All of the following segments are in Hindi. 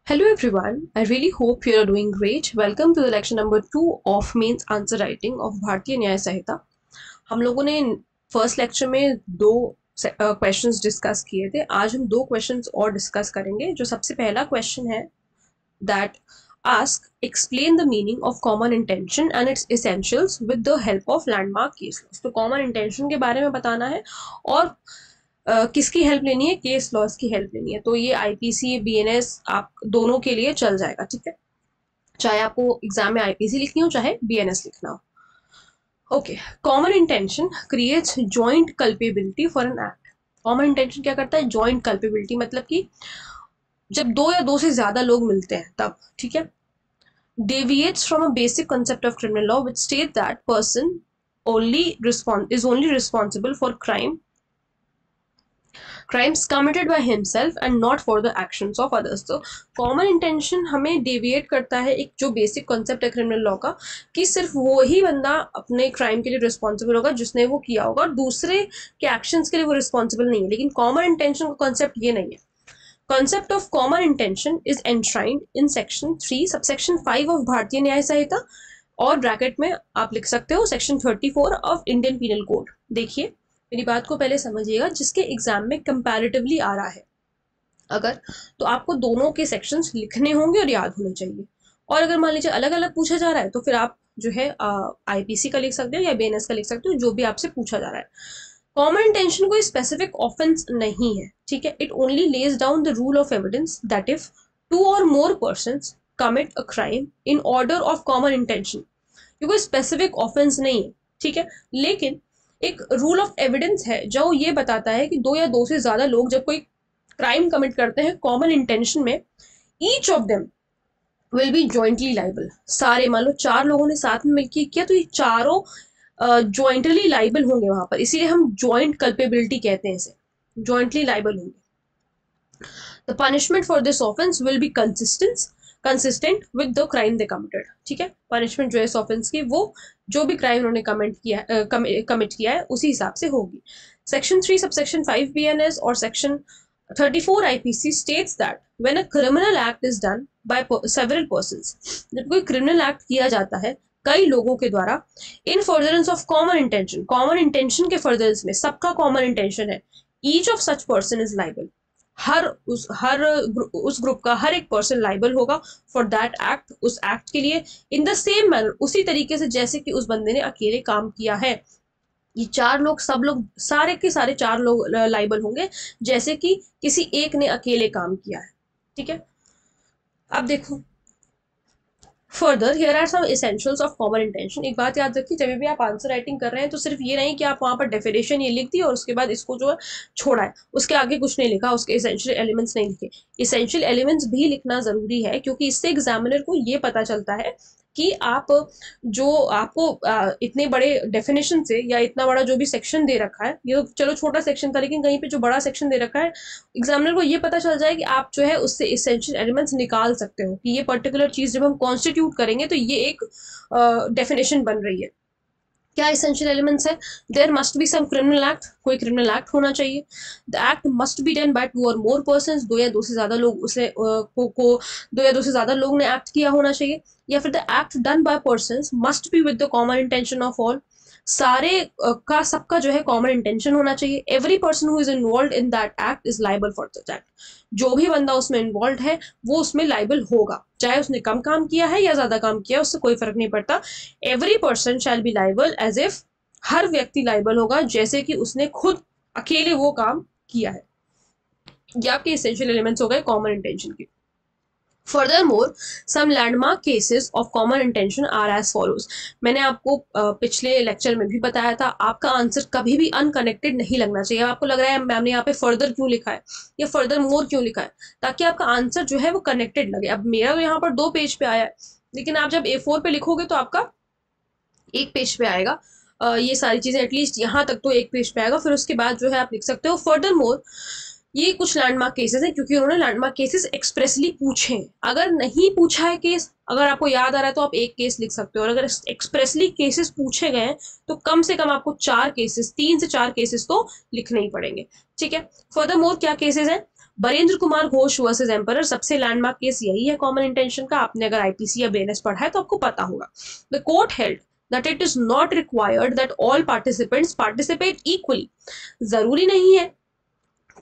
Hello everyone, I really hope you are doing great. Welcome to the lecture number 2 of Mains Answer Writing of भारतीय न्याय संहिता। हम लोगों ने फर्स्ट लेक्चर में दो क्वेश्चंस डिस्कस किए थे। आज हम दो क्वेश्चंस और डिस्कस करेंगे। जो सबसे पहला क्वेश्चन है that ask explain the meaning of common intention and its essentials with the help of landmark case laws. तो कॉमन इंटेंशन के बारे में बताना है और किसकी हेल्प लेनी है, केस लॉज की हेल्प लेनी है। तो ये आईपीसी बीएनएस आप दोनों के लिए चल जाएगा, ठीक है, चाहे आपको एग्जाम में आईपीसी लिखनी हो चाहे बीएनएस लिखना हो। Okay, common intention creates joint culpability for an act. Common intention क्या करता है? जॉइंट कल्पेबिलिटी, मतलब कि जब दो या दो से ज्यादा लोग मिलते हैं तब, ठीक है। Deviates from a basic concept of criminal law which state that person is only responsible for crimes committed by himself and not for the actions of others। तो कॉमन इंटेंशन हमें डेविएट करता है एक जो बेसिक कॉन्सेप्ट है क्रिमिनल लॉ का, कि सिर्फ वो ही बंदा अपने क्राइम के लिए रिस्पॉन्सिबल होगा जिसने वो किया होगा, और दूसरे के एक्शंस के लिए वो रिस्पॉन्सिबल नहीं है। लेकिन कॉमन इंटेंशन का कॉन्सेप्ट ये नहीं है। Concept of common intention is enshrined in section 3 subsection 5 of Bharatiya Nyaya संहिता, और ब्रैकेट में आप लिख सकते हो section 34 of Indian penal code. देखिए, मेरी बात को पहले समझिएगा। जिसके एग्जाम में कंपैरेटिवली आ रहा है अगर, तो आपको दोनों के सेक्शंस लिखने होंगे और याद होने चाहिए। और अगर मान लीजिए अलग अलग पूछा जा रहा है तो फिर आप जो है आईपीसी का लिख सकते हो या बीएनएस का लिख सकते हो, जो भी आपसे पूछा जा रहा है। कॉमन इंटेंशन कोई स्पेसिफिक ऑफेंस नहीं है, ठीक है। It only lays down the rule of evidence that if two or more persons commit a crime in order of common intention. ये कोई स्पेसिफिक ऑफेंस नहीं है, ठीक है। लेकिन एक रूल ऑफ एविडेंस है जो ये बताता है कि दो या दो से ज्यादा लोग जब कोई क्राइम कमिट करते हैं कॉमन इंटेंशन में, each of them will be jointly liable. सारे, मान लो 4 लोगों ने साथ में मिलकर किया तो ये चारों जॉइंटली लाइबल होंगे वहां पर, इसीलिए हम जॉइंट कल्पेबिलिटी कहते हैं इसे, जॉइंटली लाइबल होंगे। The punishment for this offence will be consistent with the crime they committed, ठीक है। पनिशमेंट जो है इस ऑफेंस की, वो जो भी क्राइम उन्होंने कमिट किया है उसी हिसाब से होगी। सेक्शन 3 सबसेक्शन 5 बीएनएस और section 34 IPC states that when a criminal act is done by several persons, जब कोई क्रिमिनल एक्ट किया जाता है कई लोगों के द्वारा, इन furtherance of common intention, common intention के फर्दरेंस में, सबका कॉमन इंटेंशन है, each of such person is liable. उस ग्रुप का हर एक पर्सन लाइबल होगा फॉर दैट एक्ट, उस एक्ट के लिए, इन द सेम मैनर, उसी तरीके से जैसे कि उस बंदे ने अकेले काम किया है। ये 4 लोग, सब लोग, सारे के सारे 4 लोग लाइबल होंगे जैसे कि किसी एक ने अकेले काम किया है, ठीक है। अब देखो further, here are some essentials of common intention. एक बात याद रखिए, जब भी आप आंसर राइटिंग कर रहे हैं तो सिर्फ ये नहीं कि आप वहां पर डेफिनेशन ये लिख दी और उसके बाद इसको जो है छोड़ा है, उसके आगे कुछ नहीं लिखा, उसके एसेंशियल एलिमेंट्स नहीं लिखे। एसेंशियल एलिमेंट्स भी लिखना जरूरी है, क्योंकि इससे एग्जामिनर को ये पता चलता है कि आप जो आपको इतने बड़े डेफिनेशन से या इतना बड़ा जो भी सेक्शन दे रखा है, ये चलो छोटा सेक्शन था, लेकिन कहीं पे जो बड़ा सेक्शन दे रखा है, एग्जामिनर को ये पता चल जाए कि आप जो है उससे एसेंशियल एलिमेंट्स निकाल सकते हो कि ये पर्टिकुलर चीज जब हम कॉन्स्टिट्यूट करेंगे तो ये एक डेफिनेशन बन रही है। क्या एसेंशियल एलिमेंट्स है? There must be some criminal act, कोई क्रिमिनल एक्ट होना चाहिए। The act must be done by 2 और मोर पर्सन्स, दो या दो से ज्यादा लोग उसे दो या दो से ज्यादा लोग ने एक्ट किया होना चाहिए। या फिर the act done by persons must be with the common intention of all, सारे का सबका जो है कॉमन इंटेंशन होना चाहिए। Every person who is involve in that act is liable for such act, जो भी बंदा उसमें इन्वॉल्व है वो उसमें लाइबल होगा, चाहे उसने कम काम किया है या ज्यादा काम किया है, उससे कोई फर्क नहीं पड़ता। Every person shall be liable as if, हर व्यक्ति लाइबल होगा जैसे कि उसने खुद अकेले वो काम किया है। ये आपके एसेंशियल एलिमेंट्स हो गए कॉमन इंटेंशन के। Furthermore, some landmark cases of common intention are as follows। मैंने आपको पिछले लेक्चर में भी बताया था, आपका आंसर कभी भी अनकनेक्टेड नहीं लगना चाहिए। आपको लग रहा है मैम ने यहाँ पे फर्दर क्यों लिखा है या फर्दर मोर क्यों लिखा है, ताकि आपका आंसर जो है वो कनेक्टेड लगे। अब मेरा तो यहाँ पर 2 पेज पे आया है, लेकिन आप जब A4 पे लिखोगे तो आपका 1 पेज पे आएगा। ये सारी चीजें एटलीस्ट यहाँ तक तो 1 पेज पे आएगा, फिर उसके बाद जो है आप लिख सकते हो फर्दर मोर। ये कुछ लैंडमार्क केसेस हैं, क्योंकि उन्होंने लैंडमार्क केसेस एक्सप्रेसली पूछे हैं। अगर नहीं पूछा है केस, अगर आपको याद आ रहा है तो आप 1 केस लिख सकते हो, और अगर एक्सप्रेसली केसेस पूछे गए हैं तो कम से कम आपको 4 केसेस, 3 से 4 केसेस तो लिखने ही पड़ेंगे, ठीक है। फर्दरमोर क्या केसेस हैं? बरेंद्र कुमार घोष वर्सेस एम्परर सबसे लैंडमार्क केस यही है कॉमन इंटेंशन का। आपने अगर आईपीसी या बीएनएस पढ़ा है तो आपको पता होगा। The court held that it is not required that all participants participate equally। जरूरी नहीं है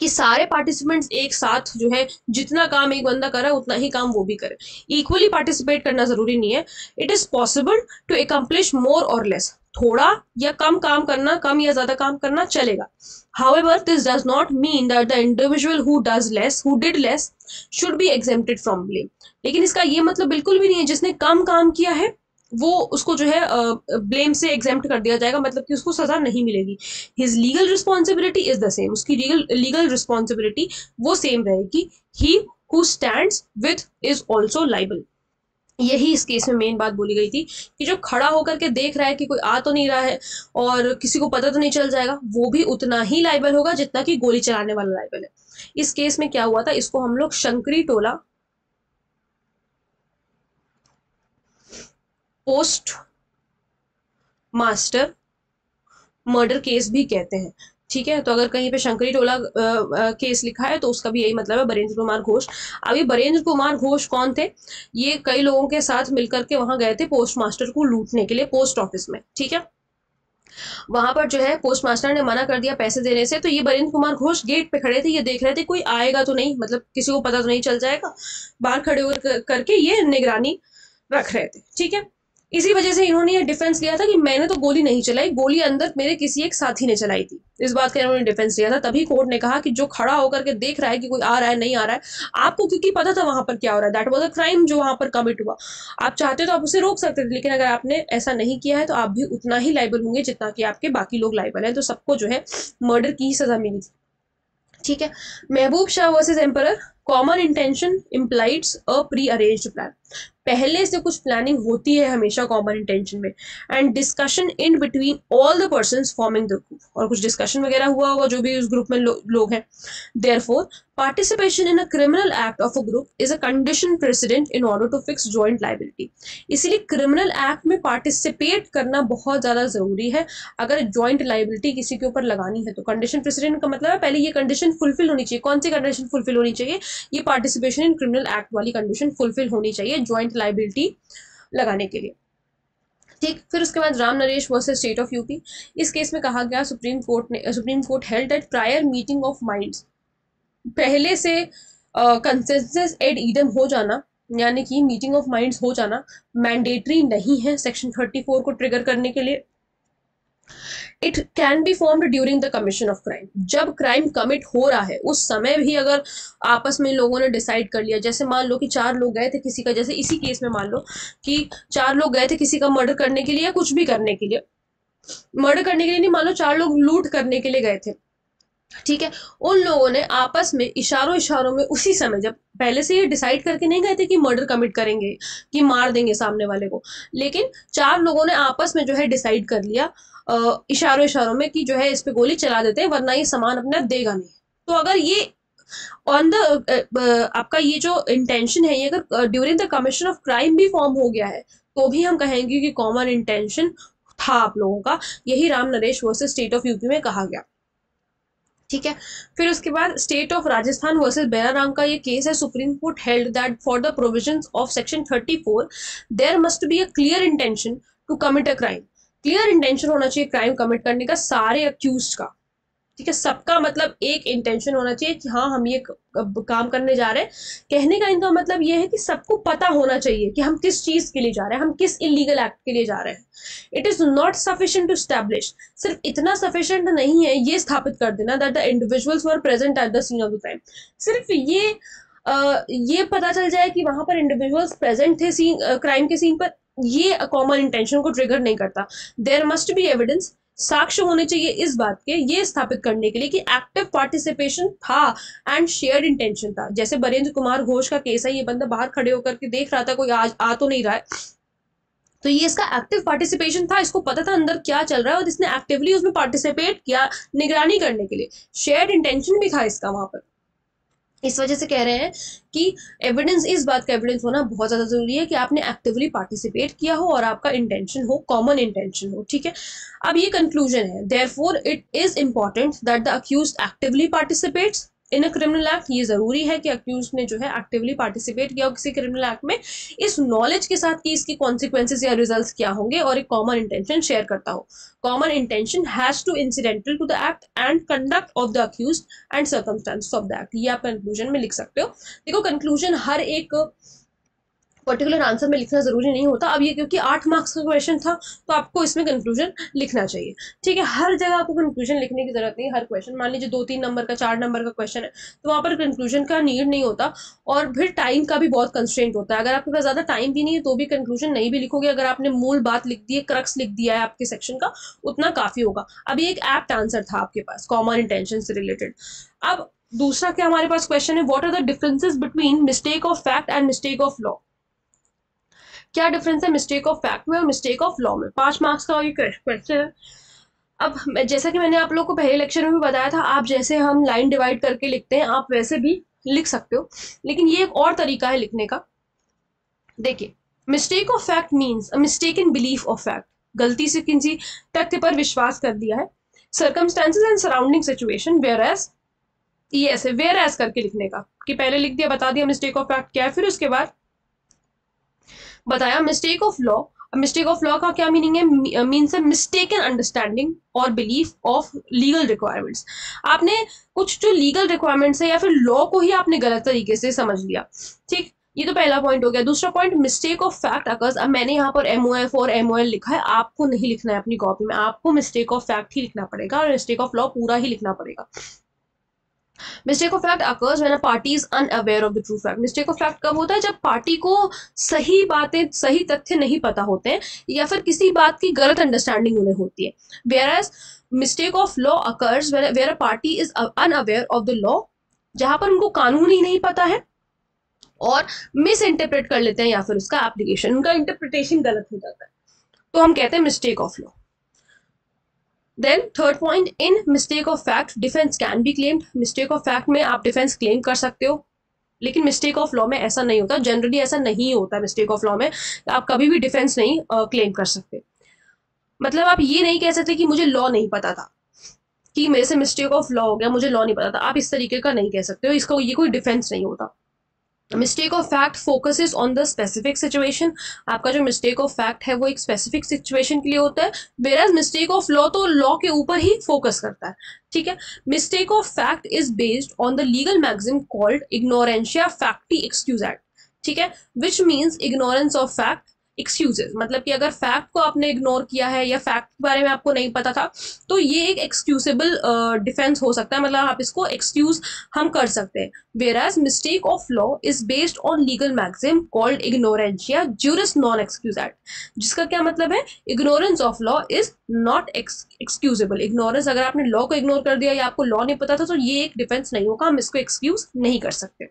कि सारे पार्टिसिपेंट्स एक साथ जो है जितना काम एक बंदा करे उतना ही काम वो भी करे। इक्वली पार्टिसिपेट करना जरूरी नहीं है। It is possible to accomplish more or less. थोड़ा या कम काम करना, कम या ज्यादा काम करना चलेगा। However, this does not mean that the individual who did less should be exempted from blame। लेकिन इसका ये मतलब बिल्कुल भी नहीं है जिसने कम काम किया है वो उसको जो है ब्लेम से एग्जेम्प्ट कर दिया जाएगा, मतलब कि उसको सजा नहीं मिलेगी। His legal responsibility is the same. उसकी लीगल रिस्पॉन्सिबिलिटी वो सेम रहेगी। He who stands with is also liable. यही इस केस में मेन बात बोली गई थी कि जो खड़ा होकर के देख रहा है कि कोई आ तो नहीं रहा है और किसी को पता तो नहीं चल जाएगा, वो भी उतना ही लाइबल होगा जितना कि गोली चलाने वाला लाइबल है। इस केस में क्या हुआ था, इसको हम लोग शंकरी टोला पोस्ट मास्टर मर्डर केस भी कहते हैं। ठीक है, तो अगर कहीं पे शंकरी टोला केस लिखा है तो उसका भी यही मतलब है, बरेंद्र कुमार घोष। अभी बरेंद्र कुमार घोष कौन थे, ये कई लोगों के साथ मिलकर के वहां गए थे पोस्ट मास्टर को लूटने के लिए पोस्ट ऑफिस में। ठीक है, वहां पर जो है पोस्ट मास्टर ने मना कर दिया पैसे देने से, तो ये बरेंद्र कुमार घोष गेट पे खड़े थे, ये देख रहे थे कोई आएगा तो नहीं, मतलब किसी को पता तो नहीं चल जाएगा, बाहर खड़े होकर करके ये निगरानी रख रहे थे। ठीक है, इसी वजह से इन्होंने ये डिफेंस लिया था कि मैंने तो गोली नहीं चलाई, गोली अंदर मेरे किसी एक साथी ने चलाई थी। इस बात का इन्होंने डिफेंस लिया था। तभी कोर्ट ने कहा कि जो खड़ा होकर के देख रहा है कि कोई आ रहा है नहीं आ रहा है, आपको क्योंकि पता था वहां पर क्या हो रहा है, दैट वाज अ क्राइम जो वहां पर कमिट हुआ, आप चाहते तो आप उसे रोक सकते थे, लेकिन अगर आपने ऐसा नहीं किया है तो आप भी उतना ही लाइबल होंगे जितना कि आपके बाकी लोग लाइबल हैं। तो सबको जो है मर्डर की ही सजा मिली थी। ठीक है, Mehboob Shah versus emperor, common intention implies a pre arranged plan. पहले से कुछ प्लानिंग होती है हमेशा कॉमन इंटेंशन में। And discussion in between all the persons forming the group, और कुछ डिस्कशन वगैरह हुआ होगा जो भी उस ग्रुप में लोग हैं। Therefore participation in a criminal act of a group is a condition president in order to fix joint liability. इसीलिए क्रिमिनल एक्ट में पार्टिसिपेट करना बहुत ज्यादा जरूरी है अगर जॉइंट लाइबिलिटी किसी के ऊपर लगानी है तो। कंडीशन प्रेसिडेंट का मतलब है पहले ये कंडीशन फुलफिल होनी चाहिए। कौन सी कंडीशन फुलफिल होनी चाहिए, ये पार्टिसिपेशन इन क्रिमिनल एक्ट वाली कंडीशन फुलफिल होनी चाहिए जॉइंट लाइबिलिटी लगाने के लिए। ठीक, फिर उसके बाद Ram Naresh versus state of UP. इस केस में कहा गया supreme Court held that prior meeting of minds, पहले से कंसेंसस एड ईडम हो जाना, यानी कि मीटिंग ऑफ माइंड्स हो जाना मैंडेटरी नहीं है सेक्शन 34 को ट्रिगर करने के लिए। It can be formed during the commission of crime, जब क्राइम कमिट हो रहा है उस समय भी अगर आपस में लोगों ने डिसाइड कर लिया, जैसे मान लो कि 4 लोग गए थे किसी का, जैसे इसी केस में मान लो कि 4 लोग गए थे किसी का मर्डर करने के लिए या कुछ भी करने के लिए, मर्डर करने के लिए नहीं, मान लो 4 लोग लूट करने के लिए गए थे। ठीक है, उन लोगों ने आपस में इशारों में उसी समय, जब पहले से ये डिसाइड करके नहीं गए थे कि मर्डर कमिट करेंगे कि मार देंगे सामने वाले को, लेकिन 4 लोगों ने आपस में जो है डिसाइड कर लिया इशारों में कि जो है इस पे गोली चला देते हैं वरना ये सामान अपना देगा नहीं। तो अगर ये ऑन द आपका ये जो इंटेंशन है ये अगर during the commission of crime भी फॉर्म हो गया है तो भी हम कहेंगे कि कॉमन इंटेंशन था आप लोगों का। यही Ram Naresh versus state of UP में कहा गया। ठीक है, फिर उसके बाद state of Rajasthan versus Beraram का ये केस है। Supreme Court held that for the provisions of section 34 there must be a clear intention to commit a crime. Clear intention होना चाहिए क्राइम कमिट करने का सारे अक्यूज्ड का। ठीक है, सबका मतलब एक इंटेंशन होना चाहिए कि हाँ हम ये काम करने जा रहे हैं। कहने का इनका मतलब ये है कि सबको पता होना चाहिए कि हम किस चीज के लिए जा रहे हैं, हम किस इलीगल एक्ट के लिए जा रहे हैं। It is not sufficient to establish, सिर्फ इतना सफिशिएंट नहीं है ये स्थापित कर देना that the individuals were present at the scene of the crime. सिर्फ ये पता चल जाए कि वहां पर इंडिविजुअल्स प्रेजेंट थे क्राइम के सीन पर, ये कॉमन इंटेंशन को ट्रिगर नहीं करता। देयर मस्ट बी एविडेंस, साक्ष्य होने चाहिए इस बात के ये स्थापित करने के लिए कि एक्टिव पार्टिसिपेशन था एंड शेयर्ड इंटेंशन था। जैसे बरेंद्र कुमार घोष का केस है, ये बंदा बाहर खड़े होकर के देख रहा था कोई आ तो नहीं रहा है, तो ये इसका एक्टिव पार्टिसिपेशन था, इसको पता था अंदर क्या चल रहा है और इसने एक्टिवली उसमें पार्टिसिपेट किया निगरानी करने के लिए। शेयर्ड इंटेंशन भी था इसका वहां पर। इस वजह से कह रहे हैं कि एविडेंस, इस बात का एविडेंस होना बहुत ज्यादा जरूरी है कि आपने एक्टिवली पार्टिसिपेट किया हो और आपका इंटेंशन हो, कॉमन इंटेंशन हो। ठीक है, अब ये कंक्लूजन है, therefore it is important that the accused actively participates in a criminal act, ये जरूरी है कि अक्यूज ने जो है एक्टिवली पार्टिसिपेट किया हो किसी क्रिमिनल एक्ट में, इस नॉलेज के साथ कि इसकी कॉन्सिक्वेंसेज या रिजल्ट्स क्या होंगे, और एक कॉमन इंटेंशन शेयर करता हो. Common intention has to incidental to the act and conduct of the accused and circumstances of the act. ये आप कंक्लूजन में लिख सकते हो. देखो कंक्लूजन हर एक पर्टिकुलर आंसर में लिखना जरूरी नहीं होता. अब ये क्योंकि 8 मार्क्स का क्वेश्चन था तो आपको इसमें कंक्लूजन लिखना चाहिए. ठीक है, हर जगह आपको कंक्लूजन लिखने की जरूरत नहीं. हर क्वेश्चन मान लीजिए 2-3 नंबर का 4 नंबर का क्वेश्चन है तो वहां पर कंक्लूजन का नीड नहीं होता. और फिर टाइम का भी बहुत कंस्ट्रेंट होता है. अगर आपके पास ज्यादा टाइम भी नहीं है तो भी कंक्लूजन नहीं भी लिखोगे. अगर आपने मूल बात लिख दी है, क्रक्स लिख दिया है आपके सेक्शन का, उतना काफी होगा. अभी एक एप्ट आंसर था आपके पास कॉमन इंटेंशन से रिलेटेड. अब दूसरा क्या हमारे पास क्वेश्चन है, what are the differences between mistake of fact and mistake of law. क्या डिफरेंस है मिस्टेक ऑफ फैक्ट में और मिस्टेक ऑफ लॉ में. 5 मार्क्स का ये क्वेश्चन है. अब जैसा कि मैंने आप लोग को पहले लेक्चर में भी बताया था, आप जैसे हम लाइन डिवाइड करके लिखते हैं आप वैसे भी लिख सकते हो, लेकिन ये एक और तरीका है लिखने का. देखिए, mistake of fact means a mistake in belief of fact. गलती से किसी तथ्य पर विश्वास कर दिया है. Circumstances and surrounding situation, whereas, ये ऐसे वेयर एज करके लिखने का कि पहले लिख दिया, बता दिया मिस्टेक ऑफ फैक्ट क्या है, फिर उसके बाद बताया mistake of law. Mistake of law का क्या मीनिंग है, मीन्स मिस्टेकन अंडरस्टैंडिंग और बिलीफ ऑफ लीगल रिक्वायरमेंट्स. आपने कुछ जो लीगल रिक्वायरमेंट्स है या फिर लॉ को ही आपने गलत तरीके से समझ लिया. ठीक, ये तो पहला पॉइंट हो गया. दूसरा point, mistake of fact occurs. अब मैंने यहाँ पर MOF और MOL लिखा है, आपको नहीं लिखना है अपनी कॉपी में. आपको मिस्टेक ऑफ फैक्ट ही लिखना पड़ेगा और मिस्टेक ऑफ लॉ पूरा ही लिखना पड़ेगा. Mistake of fact occurs when a party is unaware of the true fact. Mistake of fact कब होता है, जब पार्टी को सही बातें, सही तथ्य नहीं पता होते हैं या फिर किसी बात की गलत अंडरस्टैंडिंग उन्हें होती है. Whereas mistake of law occurs where a party is unaware of the law, जहां पर उनको कानून ही नहीं पता है और मिस इंटरप्रेट कर लेते हैं या फिर उसका एप्लीकेशन, उनका इंटरप्रिटेशन गलत हो जाता है, तो हम कहते हैं mistake of law. Then third point, in mistake of fact defence can be claimed. Mistake of fact में आप डिफेंस क्लेम कर सकते हो, लेकिन मिस्टेक ऑफ लॉ में ऐसा नहीं होता. जनरली ऐसा नहीं होता. मिस्टेक ऑफ लॉ में आप कभी भी डिफेंस नहीं क्लेम कर सकते. मतलब आप ये नहीं कह सकते कि मुझे लॉ नहीं पता था, कि मेरे से मिस्टेक ऑफ लॉ हो गया, मुझे लॉ नहीं पता था. आप इस तरीके का नहीं कह सकते हो. इसका ये कोई डिफेंस नहीं होता. Mistake of fact focuses on the specific situation. आपका जो मिस्टेक ऑफ फैक्ट है वो एक स्पेसिफिक सिचुएशन के लिए होता है, वेयरएज मिस्टेक ऑफ लॉ तो लॉ के ऊपर ही फोकस करता है. ठीक है, mistake of fact is based on the legal maxim called ignorantia facti excusat. ठीक है, which means ignorance of fact excuses. मतलब कि अगर फैक्ट को आपने इग्नोर किया है या फैक्ट के बारे में आपको नहीं पता था तो ये एक एक्सक्यूजेबल डिफेंस हो सकता है. मतलब आप इसको एक्सक्यूज हम कर सकते हैं. Whereas mistake of law is based on legal maxim called ignorantia juris non excusat, जिसका क्या मतलब है, ignorance of law is not excusable. Ignorance, अगर आपने लॉ को इग्नोर कर दिया या आपको लॉ नहीं पता था तो ये एक डिफेंस नहीं होगा, हम इसको एक्सक्यूज नहीं कर सकते.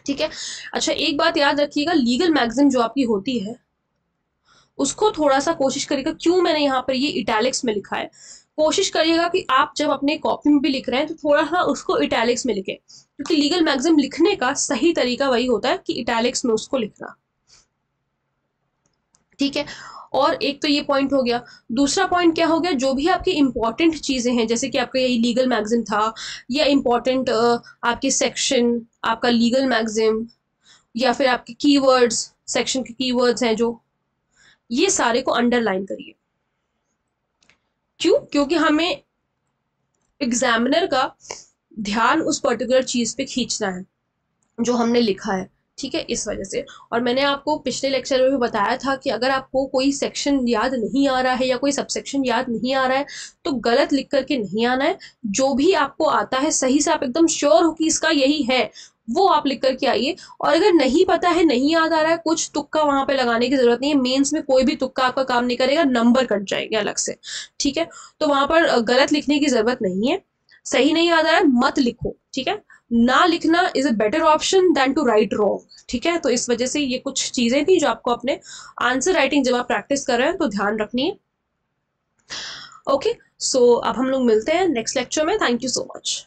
ठीक है, अच्छा एक बात याद रखिएगा, लीगल मैक्सिम जो आपकी होती है उसको थोड़ा सा कोशिश करिएगा, क्यों मैंने यहाँ पर ये इटैलिक्स में लिखा है, कोशिश करिएगा कि आप जब अपने कॉपी में भी लिख रहे हैं तो थोड़ा सा उसको इटैलिक्स में लिखें, क्योंकि लीगल मैक्सिम लिखने का सही तरीका वही होता है कि इटैलिक्स में उसको लिखना. ठीक है, और एक तो ये पॉइंट हो गया. दूसरा पॉइंट क्या हो गया, जो भी आपकी इंपॉर्टेंट चीजें हैं, जैसे कि आपका यही लीगल मैक्सिम था या इंपॉर्टेंट आपके सेक्शन, आपका लीगल मैक्सिम या फिर आपके कीवर्ड्स, सेक्शन के कीवर्ड्स हैं जो, ये सारे को अंडरलाइन करिए. क्यों, क्योंकि हमें एग्जामिनर का ध्यान उस पर्टिकुलर चीज पे खींचना है जो हमने लिखा है. ठीक है, इस वजह से. और मैंने आपको पिछले लेक्चर में भी बताया था कि अगर आपको कोई सेक्शन याद नहीं आ रहा है या कोई सबसेक्शन याद नहीं आ रहा है तो गलत लिख करके नहीं आना है. जो भी आपको आता है सही से, आप एकदम श्योर हो कि इसका यही है, वो आप लिख करके आइए. और अगर नहीं पता है, नहीं याद आ रहा है, कुछ तुक्का वहां पे लगाने की जरूरत नहीं है. मेंस में कोई भी तुक्का आपका काम नहीं करेगा, नंबर कट जाएंगे अलग से. ठीक है, तो वहां पर गलत लिखने की जरूरत नहीं है. सही नहीं याद आ रहा है मत लिखो. ठीक है, ना लिखना is a better option than to write wrong. ठीक है, तो इस वजह से ये कुछ चीजें थी जो आपको अपने आंसर राइटिंग जब आप प्रैक्टिस कर रहे हैं तो ध्यान रखनी है. ओके, सो अब हम लोग मिलते हैं नेक्स्ट लेक्चर में. Thank you so much.